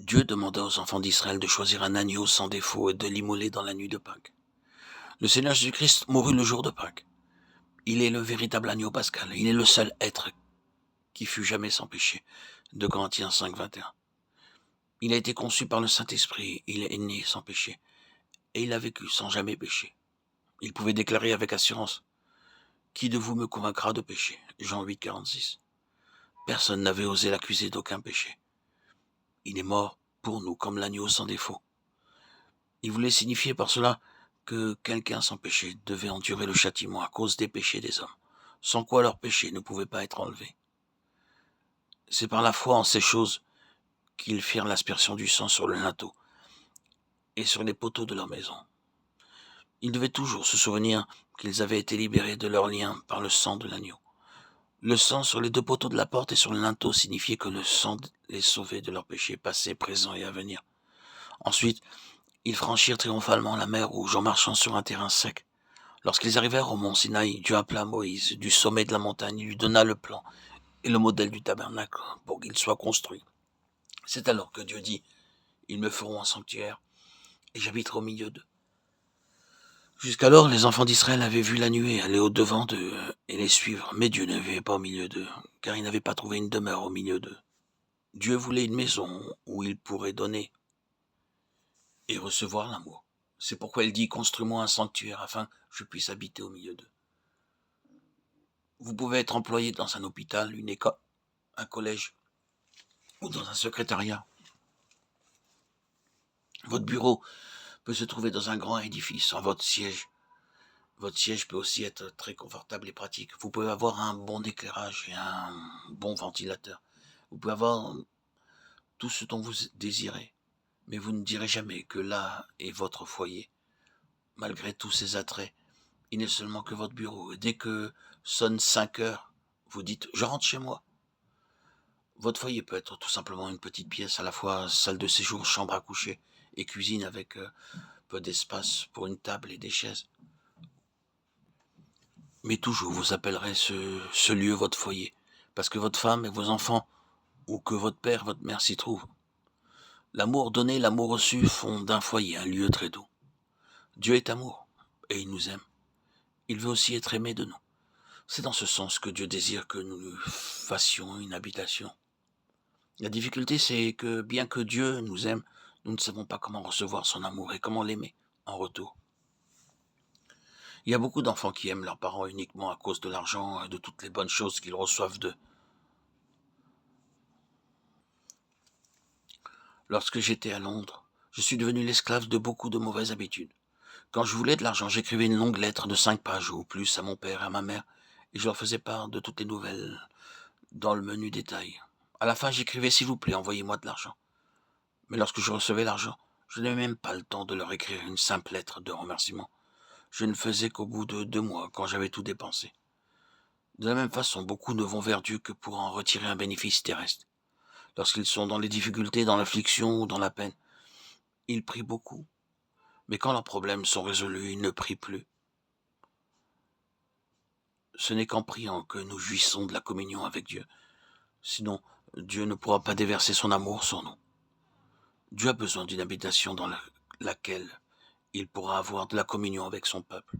Dieu demanda aux enfants d'Israël de choisir un agneau sans défaut et de l'immoler dans la nuit de Pâques. Le Seigneur Jésus-Christ mourut le jour de Pâques. Il est le véritable agneau pascal. Il est le seul être qui fut jamais sans péché. De Corinthiens 5, 21. Il a été conçu par le Saint-Esprit. Il est né sans péché. Et il a vécu sans jamais pécher. Il pouvait déclarer avec assurance: qui de vous me convaincra de péché? Jean 8, 46. Personne n'avait osé l'accuser d'aucun péché. Il est mort pour nous comme l'agneau sans défaut. Il voulait signifier par cela que quelqu'un sans péché devait endurer le châtiment à cause des péchés des hommes, sans quoi leur péché ne pouvait pas être enlevé. C'est par la foi en ces choses qu'ils firent l'aspersion du sang sur le linteau et sur les poteaux de leur maison. Ils devaient toujours se souvenir qu'ils avaient été libérés de leurs liens par le sang de l'agneau. Le sang sur les deux poteaux de la porte et sur le linteau signifiait que le sang les sauvait de leurs péchés passés, présents et à venir. Ensuite, ils franchirent triomphalement la mer Rouge en marchant sur un terrain sec. Lorsqu'ils arrivèrent au mont Sinaï, Dieu appela Moïse du sommet de la montagne et lui donna le plan et le modèle du tabernacle pour qu'il soit construit. C'est alors que Dieu dit: ils me feront un sanctuaire et j'habiterai au milieu d'eux. Jusqu'alors, les enfants d'Israël avaient vu la nuée aller au-devant d'eux et les suivre, mais Dieu ne vivait pas au milieu d'eux, car il n'avait pas trouvé une demeure au milieu d'eux. Dieu voulait une maison où il pourrait donner et recevoir l'amour. C'est pourquoi il dit: construis-moi un sanctuaire afin que je puisse habiter au milieu d'eux. Vous pouvez être employé dans un hôpital, une école, un collège ou dans un secrétariat. Votre bureau peut se trouver dans un grand édifice, en votre siège. Votre siège peut aussi être très confortable et pratique. Vous pouvez avoir un bon éclairage et un bon ventilateur. Vous pouvez avoir tout ce dont vous désirez, mais vous ne direz jamais que là est votre foyer. Malgré tous ces attraits, il n'est seulement que votre bureau. Et dès que sonne 5 heures, vous dites: je rentre chez moi. Votre foyer peut être tout simplement une petite pièce, à la fois salle de séjour, chambre à coucher et cuisine avec peu d'espace pour une table et des chaises. Mais toujours vous appellerez ce lieu votre foyer, parce que votre femme et vos enfants, ou que votre père, votre mère s'y trouvent. L'amour donné, l'amour reçu font d'un foyer un lieu très doux. Dieu est amour, et il nous aime. Il veut aussi être aimé de nous. C'est dans ce sens que Dieu désire que nous lui fassions une habitation. La difficulté, c'est que bien que Dieu nous aime, nous ne savons pas comment recevoir son amour et comment l'aimer en retour. Il y a beaucoup d'enfants qui aiment leurs parents uniquement à cause de l'argent et de toutes les bonnes choses qu'ils reçoivent d'eux. Lorsque j'étais à Londres, je suis devenu l'esclave de beaucoup de mauvaises habitudes. Quand je voulais de l'argent, j'écrivais une longue lettre de 5 pages ou plus à mon père et à ma mère, et je leur faisais part de toutes les nouvelles dans le menu détail. À la fin, j'écrivais: s'il vous plaît, envoyez-moi de l'argent. Mais lorsque je recevais l'argent, je n'avais même pas le temps de leur écrire une simple lettre de remerciement. Je ne le faisais qu'au bout de 2 mois, quand j'avais tout dépensé. De la même façon, beaucoup ne vont vers Dieu que pour en retirer un bénéfice terrestre. Lorsqu'ils sont dans les difficultés, dans l'affliction ou dans la peine, ils prient beaucoup. Mais quand leurs problèmes sont résolus, ils ne prient plus. Ce n'est qu'en priant que nous jouissons de la communion avec Dieu. Sinon, Dieu ne pourra pas déverser son amour sur nous. Dieu a besoin d'une habitation dans laquelle il pourra avoir de la communion avec son peuple.